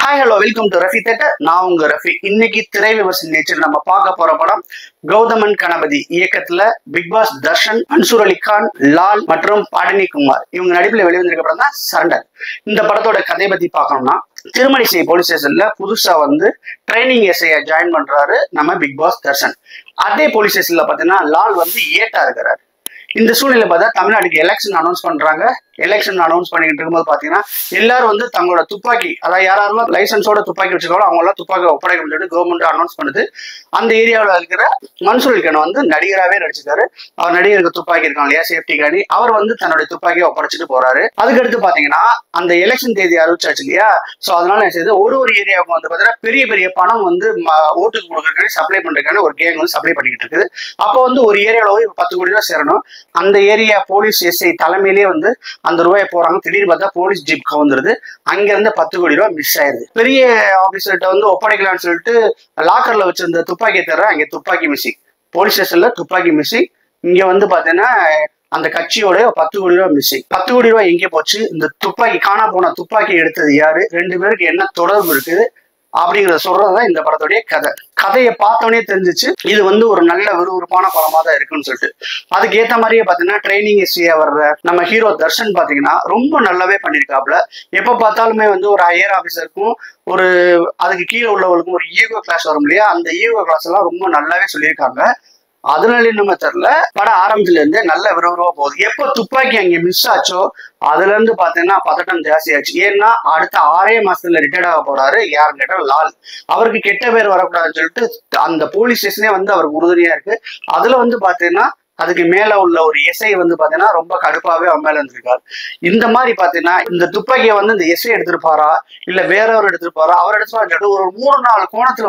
Hi hello welcome to Rafi theatre. நான் உங்க ரஃபி. இன்னைக்கு திரை விமர்சன நேச்சர் நம்ம பார்க்க போற படம் கௌதமன் கணபதி இயக்கத்துல பிக் பாஸ் தர்ஷன், மன்சூர் அலிகான், லால் மற்றும் பாடினி குமார் இவங்க நடிப்புல வெளிவந்திருக்க படம் தான் சரண்டர். இந்த படத்தோட கதையை பத்தி பார்க்கணும்னா, திருமணிசை போலீஸ் ஸ்டேஷன்ல புதுசா ட்ரைனிங் எஸ்ஐயா ஜாயின் பண்றாரு நம்ம பிக் பாஸ் தர்ஷன். அதே போலீஸ் ஸ்டேஷன்ல பாத்தீங்கன்னா லால் ஏட்டா இருக்கிறாரு. இந்த சூழ்நிலை பார்த்தா தமிழ்நாட்டுக்கு எலெக்ஷன் அனௌன்ஸ் பண்றாங்க. எலெக்ஷன் அனௌன்ஸ் பண்ணிட்டு இருக்கும்போது பாத்தீங்கன்னா எல்லாரும் தங்களோட துப்பாக்கி, அதாவது யாராரும் லைசன்ஸோட துப்பாக்கி வச்சிருக்காங்களோ அவங்க எல்லாம் துப்பாக்கி ஒப்படைக்க சொல்லிட்டு கவர்மெண்ட் அனௌன்ஸ் பண்ணுது. அந்த ஏரியாவில் இருக்கிற மன்சூர் அலிகான் நடிகராகவே நடிச்சிருக்காரு. அவர் நடிகருக்கு துப்பாக்கி இருக்காங்க இல்லையா, சேஃப்டி கார்டு, அவர் தன்னுடைய துப்பாக்கியை ஒப்படைச்சிட்டு போறாரு. அதுக்கடுத்து பாத்தீங்கன்னா அந்த எலெக்ஷன் தேதி அறிவிச்சாச்சு இல்லையா. சோ அதனால என்ன செய்யுது, ஒரு ஏரியாவுக்கு பாத்தீங்கன்னா பெரிய பெரிய பணம் ஓட்டுக்கு கொடுக்கறதுக்கு சப்ளை பண்றதுக்கான ஒரு கேங் சப்ளை பண்ணிக்கிட்டு இருக்குது. அப்போ ஒரு ஏரியாவில் 10 கோடி ரூபாய் சேரணும். அந்த ஏரியா போலீஸ் எஸ்ஐ தலைமையிலே அந்த ரூபாய் போறாங்க. திடீர்னு பார்த்தா போலீஸ் ஜீப் கவுந்துருது. அங்க இருந்து 10 கோடி ரூபாய் மிஸ் ஆயிருது. பெரிய ஆபீசர்கிட்ட ஒப்படைக்கலாம்னு சொல்லிட்டு லாக்கர்ல வச்சிருந்த துப்பாக்கியை தர அங்க துப்பாக்கி மிஸ்ஸிங். போலீஸ் ஸ்டேஷன்ல துப்பாக்கி மிஸ்ஸிங். இங்க பாத்தீங்கன்னா அந்த கட்சியோட 10 கோடி ரூபாய் மிஸ்ஸிங். 10 கோடி ரூபாய் எங்கே போச்சு? இந்த துப்பாக்கி காணா போன துப்பாக்கி எடுத்தது யாரு? 2 பேருக்கு என்ன தொடர்பு இருக்குது அப்படிங்கிறத சொல்றதுதான் இந்த படத்துடைய கதை. கதையை பார்த்தோன்னே தெரிஞ்சிச்சு இது ஒரு நல்ல விறுவிறுப்பான படமா தான் இருக்குன்னு சொல்லிட்டு. அதுக்கு ஏத்த மாதிரியே பாத்தீங்கன்னா ட்ரைனிங் எஸ்ஐயா வர்ற நம்ம ஹீரோ தர்ஷன் பாத்தீங்கன்னா ரொம்ப நல்லாவே பண்ணிருக்காப்ல. எப்ப பார்த்தாலுமே ஒரு ஹையர் ஆபீசருக்கும் அதுக்கு கீழே உள்ளவங்களுக்கும் ஒரு ஈகோ கிளாஸ் வரும் இல்லையா, அந்த ஈகோ கிளாஸ் எல்லாம் ரொம்ப நல்லாவே சொல்லியிருக்காங்க. அதனால நம்ம தெரியல, படம் ஆரம்பத்துல இருந்தே நல்ல விறுவிறுவா போகுது. எப்ப துப்பாக்கி அங்க மிஸ் ஆச்சோ அதுல இருந்து பாத்தீங்கன்னா பதட்டம் ஜாஸ்தி ஆச்சு. ஏன்னா அடுத்த 6 மாசத்துல ரிட்டையர்ட் ஆக போறாரு. யாருன்னு கேட்டா லால். அவருக்கு கெட்ட பேர் வரக்கூடாதுன்னு சொல்லிட்டு அந்த போலீஸ் ஸ்டேஷனே அவருக்கு உறுதுணையா இருக்கு. அதுல பாத்தீங்கன்னா அதுக்கு மேல உள்ள ஒரு எஸ்ஐ பாத்தீங்கன்னா ரொம்ப கடுப்பாவே அவன் மேல இருந்திருக்காரு. இந்த மாதிரி பாத்தீங்கன்னா இந்த துப்பாக்கியை இந்த எஸ்ஐ எடுத்திருப்பாரா இல்ல வேறவர் எடுத்திருப்பாரா, அவர் எடுத்துப்பாரு ஒரு 3-4 கோணத்துல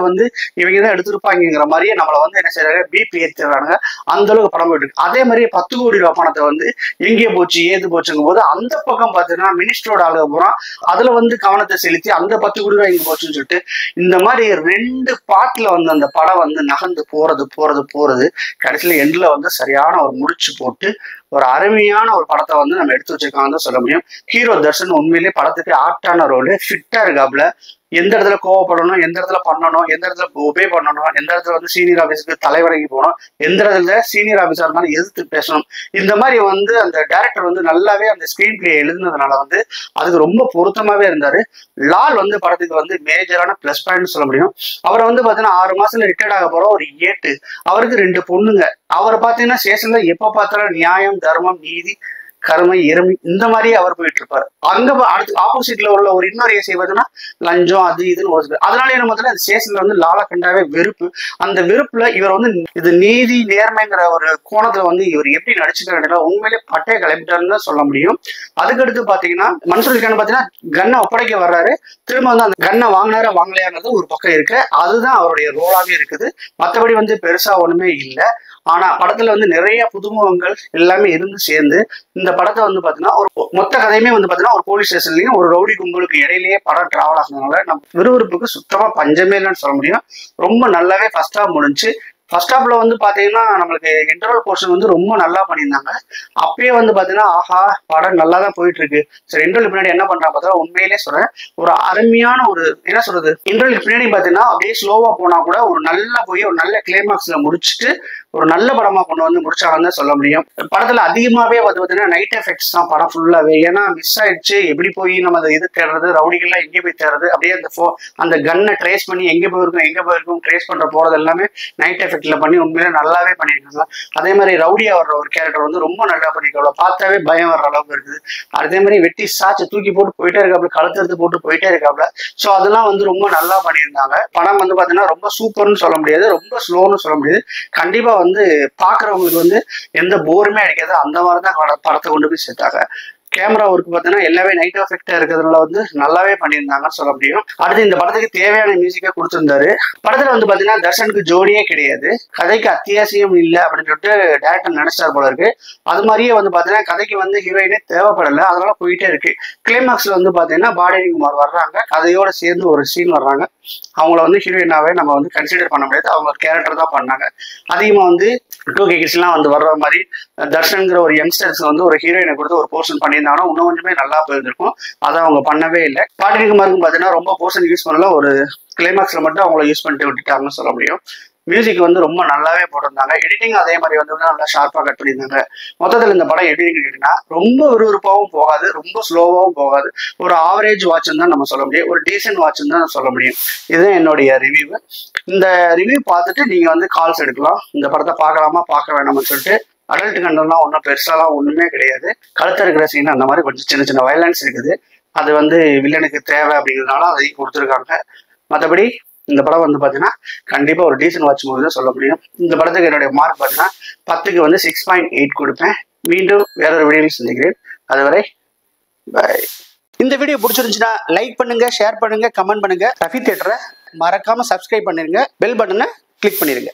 இவங்க தான் எடுத்திருப்பாங்கிற மாதிரியே நம்மள என்ன செய்யறாங்க, பிபி ஏத்துறாங்க. அந்த அளவுக்கு படம் போயிட்டு இருக்கு. அதே மாதிரியே 10 கோடி ரூபாய் பணத்தை எங்கே போச்சு ஏது போச்சுங்கும் போது அந்த பக்கம் பாத்தீங்கன்னா மினிஸ்டரோட ஆளுக போறான். அதுல கவனத்தை செலுத்தி அந்த 10 கோடி ரூபாய் இங்க போச்சுன்னு சொல்லிட்டு இந்த மாதிரி 2 பாட்டுல அந்த படம் நகர்ந்து போறது கடைசியில எண்ட்ல சரியான ஒரு முடிச்சு போட்டு ஒரு அருமையான ஒரு படத்தை நம்ம எடுத்து வச்சிருக்காங்கன்னு சொல்ல முடியும். ஹீரோ தர்ஷன் உண்மையிலேயே படத்துக்கு ஆப்டான ரோலு, ஃபிட்டா இருக்காப்ல. எந்த இடத்துல கோவப்படணும், எந்த இடத்துல பண்ணணும், எந்த இடத்துல ஒபே பண்ணணும், எந்த இடத்துல சீனியர் ஆபீஸுக்கு தலைவணங்கி போகணும், எந்த இடத்துல சீனியர் ஆபீஸா இருந்தாலும் எதிர்த்து பேசணும். இந்த மாதிரி அந்த டைரக்டர் நல்லாவே அந்த ஸ்கிரீன் பிளே எழுதுனதுனால அதுக்கு ரொம்ப பொருத்தமாவே இருந்தாரு. லால் படத்துக்கு மேஜரான பிளஸ் பாயிண்ட் சொல்ல முடியும். அவரை பாத்தீங்கன்னா 6 மாசத்துல ரிட்டையர்ட் ஆக போற ஒரு ஏட்டு. அவருக்கு 2 பொண்ணுங்க. அவரை பாத்தீங்கன்னா ஸ்டேஷன்ல எப்ப பார்த்தாலும் நியாயம், தர்மம், நீதி, கருமை, எருமை இந்த மாதிரியே அவர் போயிட்டு இருப்பாரு. அங்க அடுத்து ஆப்போசிட்ல உள்ள இன்னொரு ஏசை பார்த்தீங்கன்னா லஞ்சம் அது இதுன்னு அதனால என்ன பார்த்தீங்கன்னா அந்த ஸ்டேஷன்ல லாலா கண்டாவே வெறுப்பு. அந்த வெறுப்புல இவர் இது நீதி நேர்மைங்கிற ஒரு கோணத்துல இவர் எப்படி நடிச்சுக்கிறாங்க உண்மையிலே பட்டைய கிளம்பிட்டாருன்னு சொல்ல முடியும். அதுக்கடுத்து பாத்தீங்கன்னா மன்சூர் அலிகான் பாத்தீங்கன்னா கன்னை ஒப்படைக்க வர்றாரு. திரும்ப அந்த கன்னை வாங்கினாரா வாங்கலையாங்கிறது ஒரு பக்கம் இருக்கு. அதுதான் அவருடைய ரோலாவே இருக்குது. மற்றபடி பெருசா ஒண்ணுமே இல்லை. ஆனா படத்துல நிறைய புதுமுகங்கள் எல்லாமே இருந்து சேர்ந்து இந்த படத்தை பாத்தீங்கன்னா ஒரு மொத்த கதையுமே பாத்தீங்கன்னா ஒரு போலீஸ் ஸ்டேஷன்லயும் ஒரு ரவுடி கும்பலுக்கு இடையிலேயே படம் டிராவல் ஆகுறதுனால நம்ம விறுவிறுப்புக்கு சுத்தமா பஞ்சமே இல்லைன்னு சொல்ல முடியும். ரொம்ப நல்லாவே ஃபர்ஸ்ட் ஹாஃப் முடிஞ்சு. ஃபர்ஸ்ட் ஹாஃப்ல பாத்தீங்கன்னா நம்மளுக்கு இன்டர்வல் போர்ஷன் ரொம்ப நல்லா பண்ணியிருந்தாங்க. அப்பயே பாத்தீங்கன்னா ஆஹா படம் நல்லா தான் போயிட்டு இருக்கு. சரி, இன்டர்வலுக்கு பின்னாடி என்ன பண்றாங்க பார்த்தா உண்மையிலே சொல்றேன் ஒரு அருமையான என்ன சொல்றது, இன்டர்வலுக்கு பின்னாடி பாத்தீங்கன்னா அப்படியே ஸ்லோவா போனா கூட ஒரு நல்லா போய் ஒரு நல்ல கிளைமாக்ஸ்ல முடிச்சுட்டு ஒரு நல்ல படமா கொண்டு முடிச்சாங்கன்னு சொல்ல முடியும். படத்துல அதிகமாவே பாத்தீங்கன்னா நைட் எஃபெக்ட்ஸ் தான் படம் ஃபுல்லாவே. ஏன்னா மிஸ் ஆயிடுச்சு, எப்படி போய் நம்ம அதை இது தேடுறது, ரவுடிகள்லாம் எங்கே போய் தேடுறது, அப்படியே அந்த கன்னை ட்ரேஸ் பண்ணி எங்க போயிருக்கும் ட்ரேஸ் பண்ற போறது எல்லாமே நைட் எஃபெக்ட்ல பண்ணி உண்மையில நல்லாவே பண்ணிருக்காங்க. அதே மாதிரி ரவுடியா வர்ற ஒரு கேரக்டர் ரொம்ப நல்லா பண்ணிருக்காங்க. பார்த்தாவே பயம் வர்ற அளவுக்கு இருக்குது. அதே மாதிரி வெட்டி சாச்சு தூக்கி போட்டு போயிட்டே இருக்காப்ல, கழுத்து போட்டு போயிட்டே இருக்காப்ல. ஸோ அதெல்லாம் ரொம்ப நல்லா பண்ணியிருந்தாங்க. படம் பாத்தீங்கன்னா ரொம்ப சூப்பர்னு சொல்ல முடியாது, ரொம்ப ஸ்லோன்னு சொல்ல முடியாது. கண்டிப்பா பாக்குறவங்களுக்கு எந்த போருமே அடிக்காது. அந்த மாதிரிதான் படத்தை கொண்டு போய் சேர்த்தாங்க. கேமரா ஒர்க் பார்த்தீங்கன்னா எல்லாமே நைட் எஃபெக்டா இருக்கிறதுனால நல்லாவே பண்ணியிருந்தாங்கன்னு சொல்ல முடியும். அடுத்து இந்த படத்துக்கு தேவையான மியூசிக்கா கொடுத்திருந்தாரு. படத்துல பாத்தீங்கன்னா தர்ஷனுக்கு ஜோடியே கிடையாது, கதைக்கு அத்தியாவசியம் இல்லை அப்படின்னு சொல்லிட்டு டேரக்டர் நினைச்சார் போல இருக்கு. அது மாதிரியே பாத்தீங்கன்னா கதைக்கு ஹீரோயினே தேவைப்படலை. அதனால போயிட்டே இருக்கு. கிளைமாக்ஸ்ல பாத்தீங்கன்னா பாடினி குமார் வர்றாங்க. கதையோட சேர்ந்து ஒரு சீன் வர்றாங்க. அவங்கள ஹீரோயினாவே நம்ம கன்சிடர் பண்ண முடியாது, அவங்க கேரக்டர் தான் பண்ணாங்க. அதிகமா 2K கிட்ஸ்லாம் வர்ற மாதிரி தர்ஷன்கிற ஒரு யங்ஸ்டர்ஸ் ஒரு ஹீரோயினை கொடுத்து ஒரு போர்ஷன் பண்ணி பண்ணியிருந்தாங்கன்னா இன்னும் கொஞ்சமே நல்லா போயிருந்திருக்கும். அதை அவங்க பண்ணவே இல்லை. பாடனிக்குமாருக்கும் பார்த்தீங்கன்னா ரொம்ப போர்ஷன் யூஸ் பண்ணல, ஒரு கிளைமாக்ஸ்ல மட்டும் அவங்கள யூஸ் பண்ணிட்டு விட்டுட்டாங்கன்னு சொல்ல முடியும். மியூசிக் வந்து ரொம்ப நல்லாவே போட்டிருந்தாங்க. எடிட்டிங் அதே மாதிரி வந்து நல்லா ஷார்ப்பாக கட் பண்ணியிருந்தாங்க. மொத்தத்தில் இந்த படம் எடிட்டிங் கேட்டீங்கன்னா ரொம்ப விறுவிறுப்பாகவும் போகாது, ரொம்ப ஸ்லோவாகவும் போகாது. ஒரு ஆவரேஜ் வாட்ச்னு தான் நம்ம சொல்ல முடியும், ஒரு டீசென்ட் வாட்ச்னு தான் சொல்ல முடியும். இதுதான் என்னுடைய ரிவ்யூ. இந்த ரிவ்யூ பார்த்துட்டு நீங்க வந்து கால்ஸ் எடுக்கலாம். இந்த படத்தை பார்க்கலாமா பார்க்க வேணாம்னு சொல்லிட்டு. அடல்ட் கண்டென்ட்லாம் ஒன்றும் பெருசாலாம் ஒன்றுமே கிடையாது. கழுத்து இருக்கிற சீன் அந்த மாதிரி கொஞ்சம் சின்ன சின்ன வயலன்ஸ் இருக்குது. அது வந்து வில்லனுக்கு தேவை அப்படிங்கிறதுனால அதையும் கொடுத்துருக்காங்க. மற்றபடி இந்த படம் வந்து பார்த்தீங்கன்னா கண்டிப்பாக ஒரு டீசன்ட் வாட்ச் மூவி தான் சொல்ல முடியும். இந்த படத்துக்கு என்னுடைய மார்க் பார்த்தீங்கன்னா 10க்கு வந்து 6.8 கொடுப்பேன். மீண்டும் வேறொரு வீடியோவில் சந்திக்கிறேன். அதுவரை பாய். இந்த வீடியோ பிடிச்சிருந்துச்சுன்னா லைக் பண்ணுங்க, ஷேர் பண்ணுங்க, கமெண்ட் பண்ணுங்க. ரஃபி தியேட்டரை மறக்காம சப்ஸ்கிரைப் பண்ணிருங்க, பெல் பட்டனை கிளிக் பண்ணிருங்க.